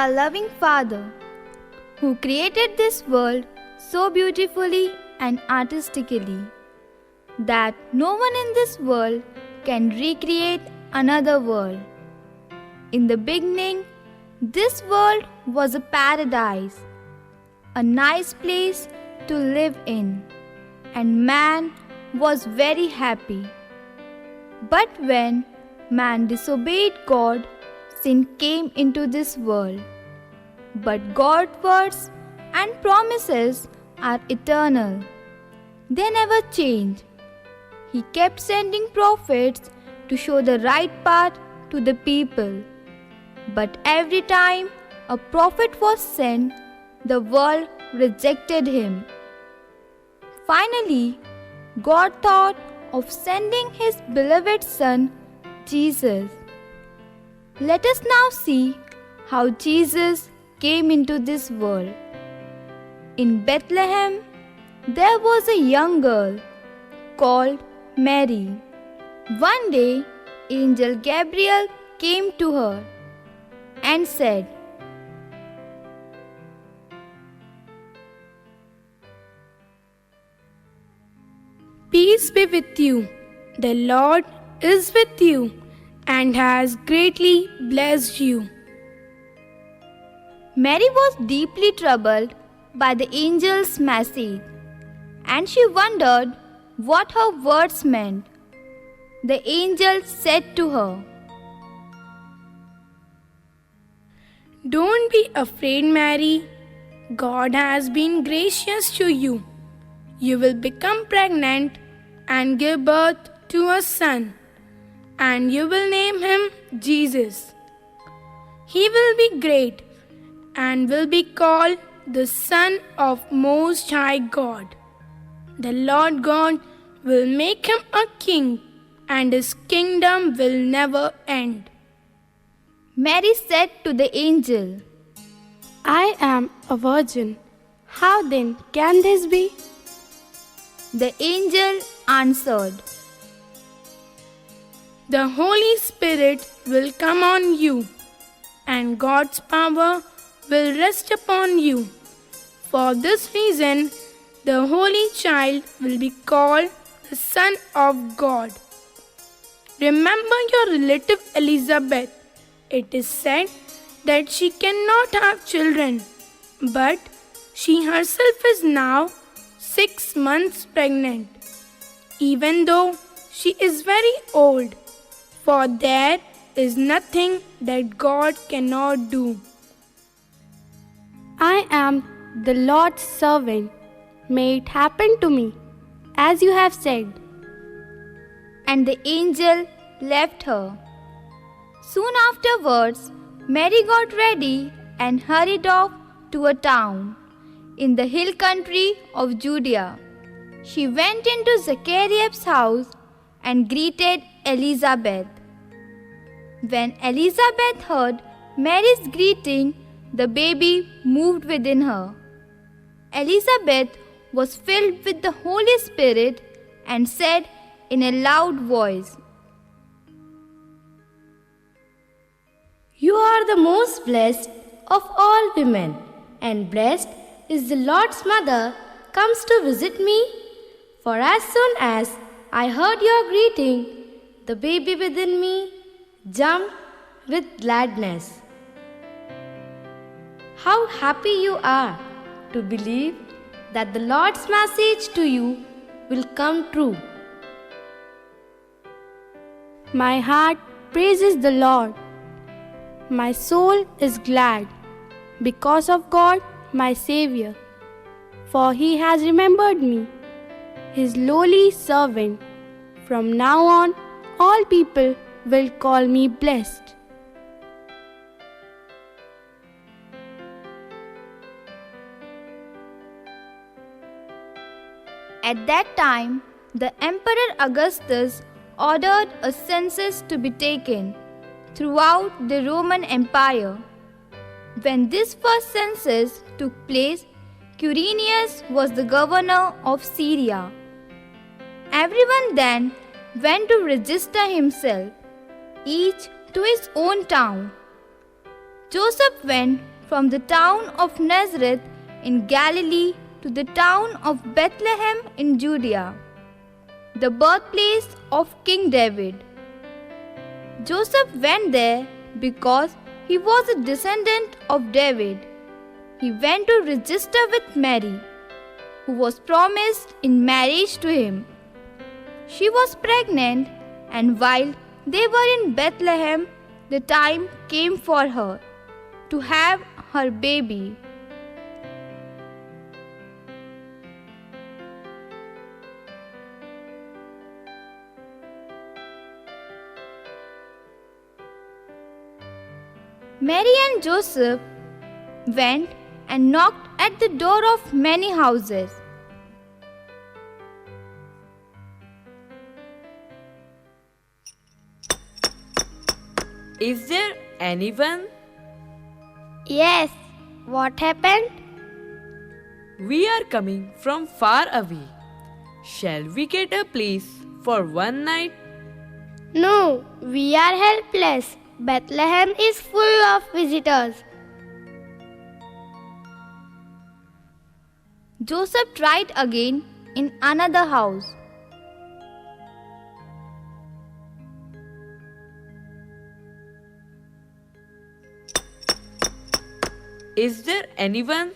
Our loving Father, who created this world so beautifully and artistically that no one in this world can recreate another world. In the beginning, this world was a paradise, a nice place to live in, and man was very happy. But when man disobeyed God, sin came into this world. But God's words and promises are eternal. They never change. He kept sending prophets to show the right path to the people. But every time a prophet was sent, the world rejected him. Finally, God thought of sending His beloved Son, Jesus. Let us now see how Jesus came into this world. In Bethlehem, there was a young girl called Mary. One day, Angel Gabriel came to her and said, "Peace be with you. The Lord is with you and has greatly blessed you." Mary was deeply troubled by the angel's message, and she wondered what her words meant. The angel said to her, "Don't be afraid, Mary. God has been gracious to you. You will become pregnant and give birth to a son, and you will name him Jesus. He will be great and will be called the Son of Most High God. The Lord God will make him a king, and his kingdom will never end." Mary said to the angel, "I am a virgin. How then can this be?" The angel answered, "The Holy Spirit will come on you, and God's power will rest upon you. For this reason, the Holy Child will be called the Son of God. Remember your relative Elizabeth. It is said that she cannot have children, but she herself is now 6 months pregnant, even though she is very old, for there is nothing that God cannot do." "I am the Lord's servant. May it happen to me as you have said." and the angel left her. Soon afterwards, Mary got ready and hurried off to a town in the hill country of Judea. She went into Zechariah's house and greeted Elizabeth. When Elizabeth heard Mary's greeting, the baby moved within her. Elizabeth was filled with the Holy Spirit and said in a loud voice, "You are the most blessed of all women, and blessed is the Lord's mother comes to visit me. For as soon as I heard your greeting, the baby within me jumped with gladness." How happy you are to believe that the Lord's message to you will come true. My heart praises the Lord. My soul is glad because of God, my Savior, for He has remembered me, His lowly servant. From now on, all people will call me blessed. At that time, the Emperor Augustus ordered a census to be taken throughout the Roman Empire. When this first census took place, Quirinius was the governor of Syria. Everyone then went to register himself, each to his own town. Joseph went from the town of Nazareth in Galilee to the town of Bethlehem in Judea, the birthplace of King David. Joseph went there because he was a descendant of David. He went to register with Mary, who was promised in marriage to him. She was pregnant, and while they were in Bethlehem, the time came for her to have her baby. Mary and Joseph went and knocked at the door of many houses. Is there anyone? Yes, what happened? We are coming from far away. Shall we get a place for one night? No, we are helpless. Bethlehem is full of visitors. Joseph tried again in another house. Is there anyone?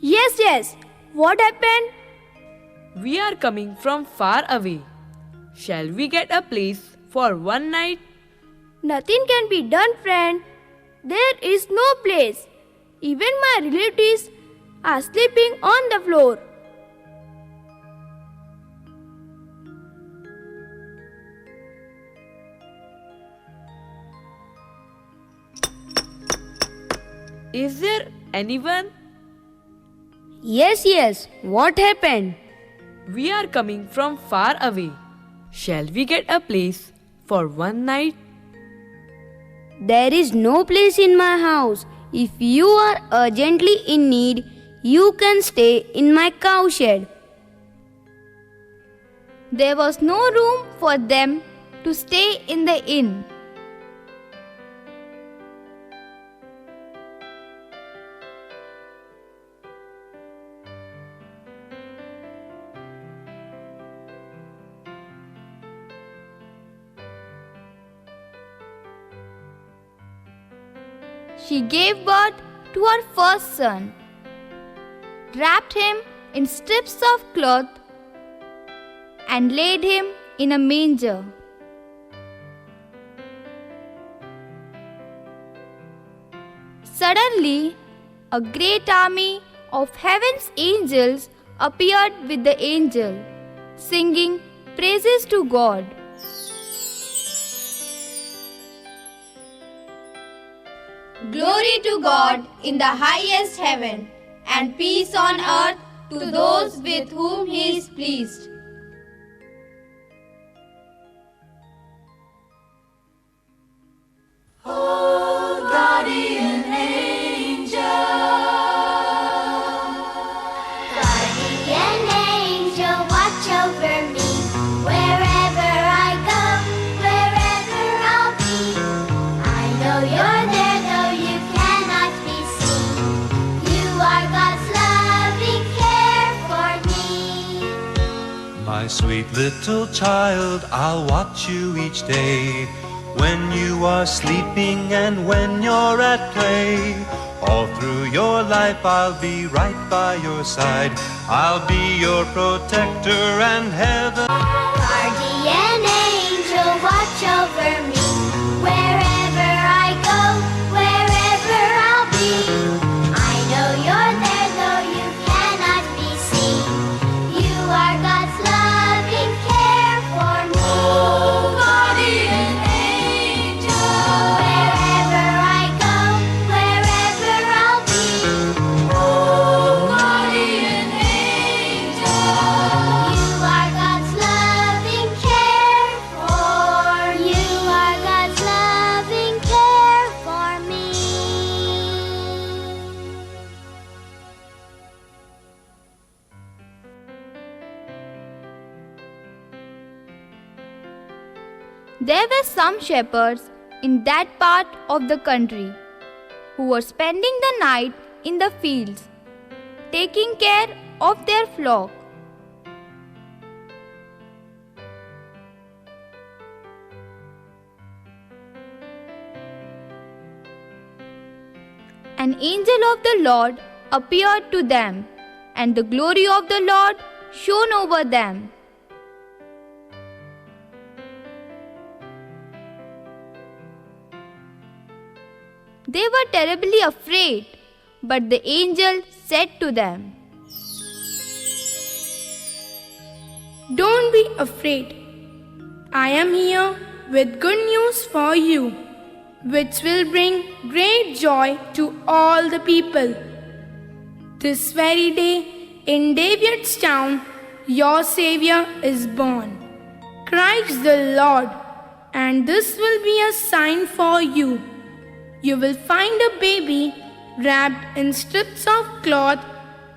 Yes. What happened? We are coming from far away. Shall we get a place for one night? Nothing can be done, friend. There is no place. Even my relatives are sleeping on the floor. Is there anyone? Yes. What happened? We are coming from far away. Shall we get a place for one night? There is no place in my house. If you are urgently in need, you can stay in my cowshed. There was no room for them to stay in the inn. She gave birth to her first son, wrapped him in strips of cloth, and laid him in a manger. Suddenly, a great army of heaven's angels appeared with the angel, singing praises to God. Glory to God in the highest heaven, and peace on earth to those with whom He is pleased. Guardian angel, watch over me. Wherever I go, wherever I'll be. I know you're there, though you cannot be seen. You are God's loving care for me. My sweet little child, I'll watch you each day. When you are sleeping and when you're at play. All through your life I'll be right by your side. I'll be your protector and heaven. Guardian angel, watch over me. Wherever I go, wherever I'll be. I know you're there, though you cannot be seen. You are God's loving care for me. Guardian angel, wherever I go, wherever I'll be. Guardian angel, you are God's loving care for you. Are God's loving care for me. There were some shepherds in that part of the country who were spending the night in the fields, taking care of their flock. An angel of the Lord appeared to them, and the glory of the Lord shone over them. They were terribly afraid, but the angel said to them, Don't be afraid. I am here with good news for you, which will bring great joy to all the people. This very day in David's town, your Savior is born, Christ the Lord, and this will be a sign for you. You will find a baby wrapped in strips of cloth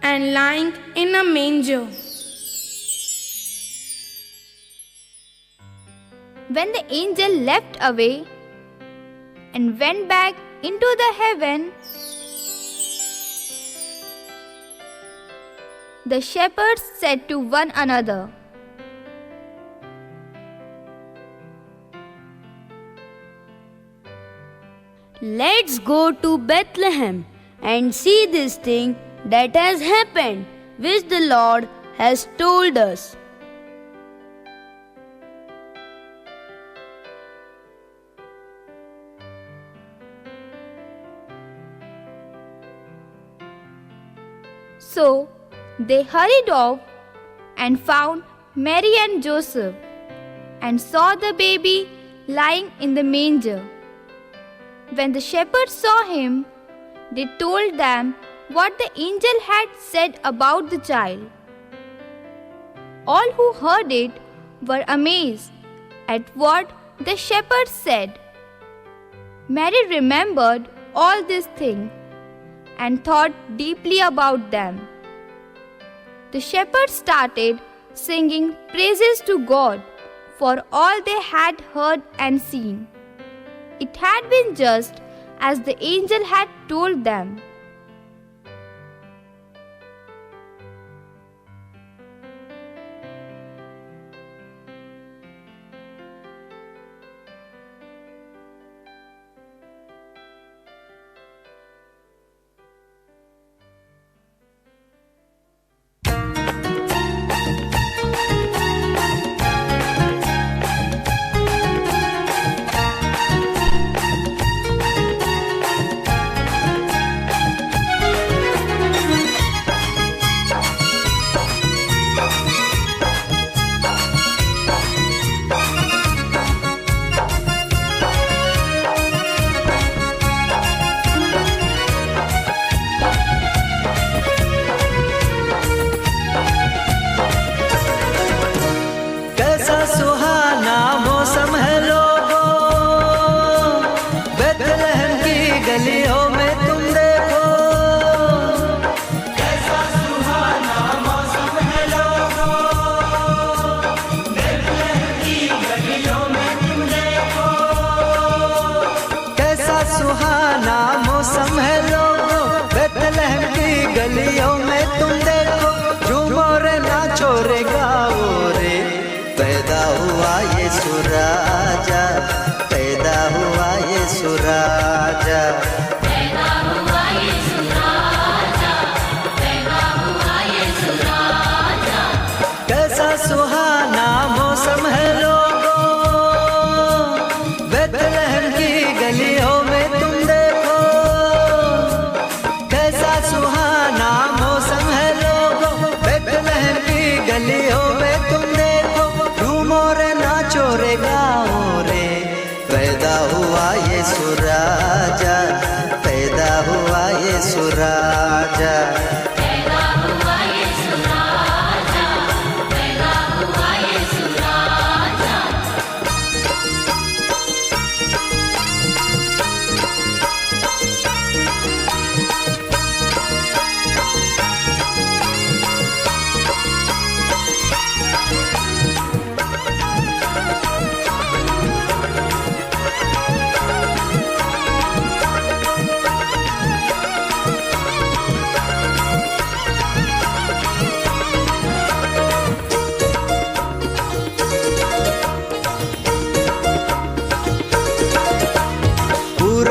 and lying in a manger. When the angel left away and went back into the heaven, the shepherds said to one another, Let's go to Bethlehem and see this thing that has happened, which the Lord has told us. So they hurried off and found Mary and Joseph and saw the baby lying in the manger. When the shepherds saw him, they told them what the angel had said about the child. All who heard it were amazed at what the shepherds said. Mary remembered all these things and thought deeply about them. The shepherds started singing praises to God for all they had heard and seen. It had been just as the angel had told them.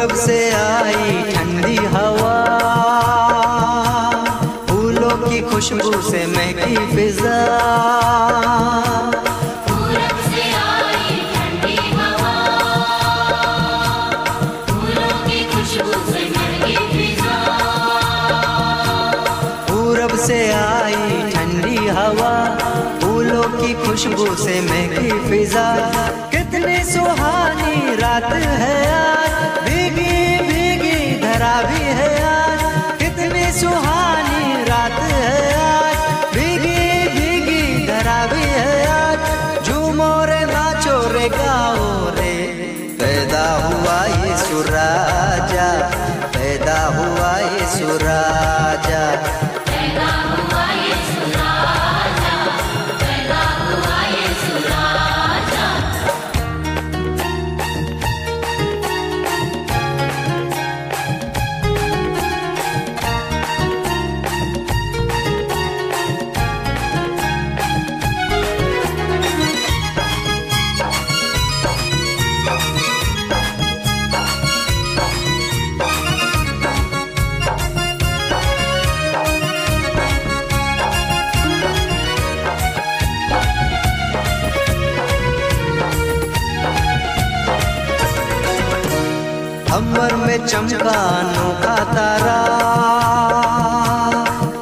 पूरब से आई ठंडी हवा, फूलों की खुशबू से महकी फिजा। पूरब से आई ठंडी हवा, फूलों की खुशबू से महकी फिजा। पूरब से आई ठंडी हवा, फूलों की खुशबू से महकी फिजा। कितनी सुहानी रात है आज, भीगी भीगी धरा भी है आज। कितनी सुहानी रात है आज, भीगी भीगी धरा भी है आज। झूमो रे नाचो रे गाओ रे, पैदा हुआ यीशु राजा, पैदा हुआ यीशु राजा। पैदा हुआ यीशु राजा, पैदा हुआ यीशु राजा। अंबर में चमका अनोखा तारा,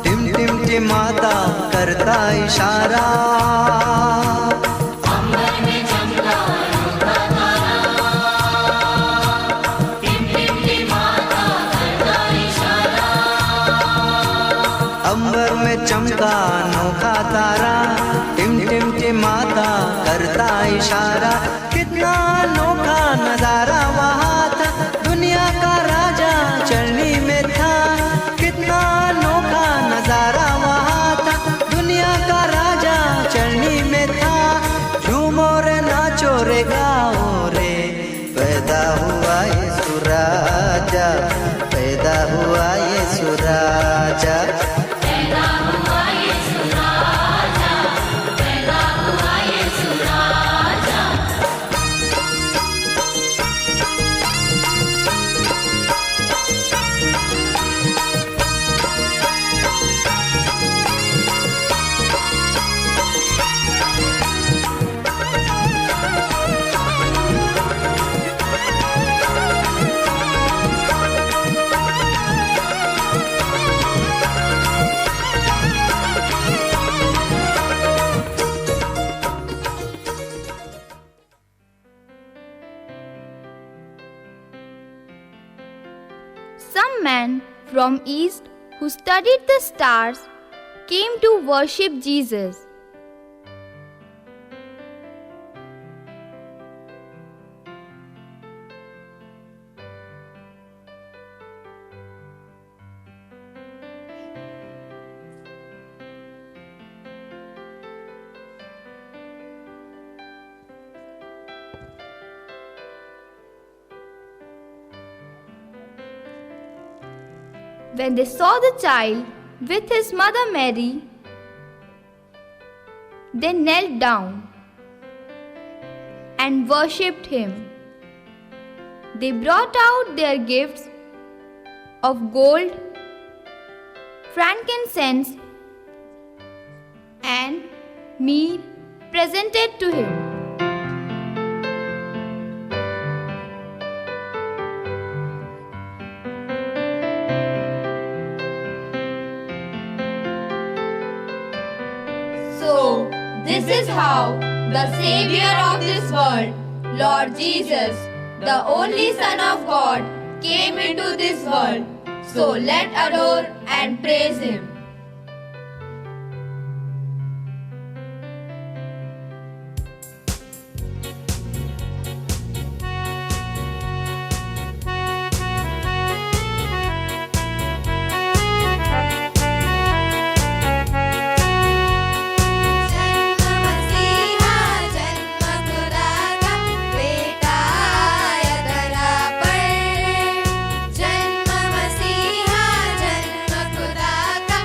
टिम टिम टिमाता करता इशारा। अंबर में चमका अनोखा तारा, टिम टिम टिमाता करता इशारा। अंबर में चमका अनोखा तारा, टिम टिम टिमाता करता इशारा। कितना अनोखा नजारा वहाँ था, दुनिया का राजा चलनी में था। कितना अनोखा नजारा वहाँ था, दुनिया का राजा चलनी में था। झूमो रे नाचो रे गाओ रे, पैदा हुआ यीशु राजा, पैदा हुआ यीशु राजा। पैदा हुआ यीशु राजा, पैदा हुआ यीशु राजा। Some man from east who studied the stars came to worship Jesus. When they saw the child with his mother Mary, they knelt down and worshipped him. They brought out their gifts of gold, frankincense, and myrrh presented to him. So, this is how the Savior of this world, Lord Jesus, the only Son of God, came into this world. So let adore and praise Him. जन्म मसीहा जन्म खुदा का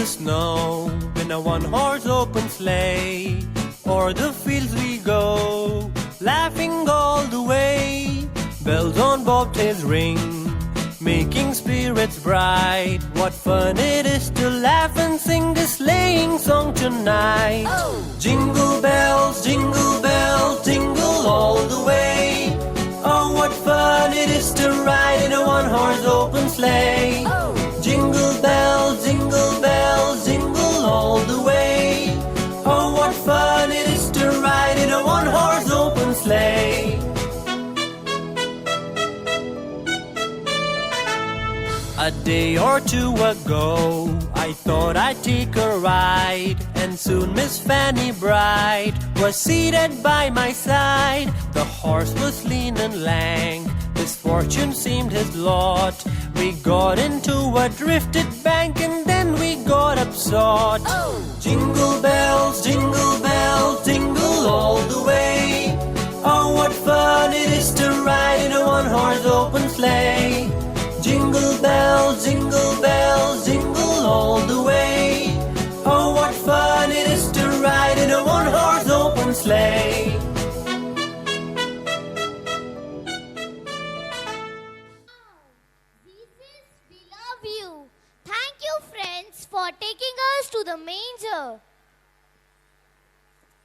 the snow in a one-horse open sleigh. O'er the fields we go, laughing all the way. Bells on bobtails ring, making spirits bright. What fun it is to laugh and sing this sleighing song tonight. Jingle bells, jingle all the way. Oh, what fun it is to ride in a one-horse open sleigh. Jingle bells, jingle all the way. Oh, what fun it is to ride in a one-horse open sleigh. A day or two ago, I thought I'd take a ride, and soon Miss Fanny Bright was seated by my side. The horse was lean and lank, misfortune seemed his lot. We got into a drifted bank, and then we got upsot. Jingle bells, jingle all the way. Oh, what fun it is to ride in a one-horse open sleigh. Jingle bells, jingle all the way. Oh, what fun it is to ride in a one-horse open sleigh. Jesus, we love you. Thank you, friends, for taking us to the manger.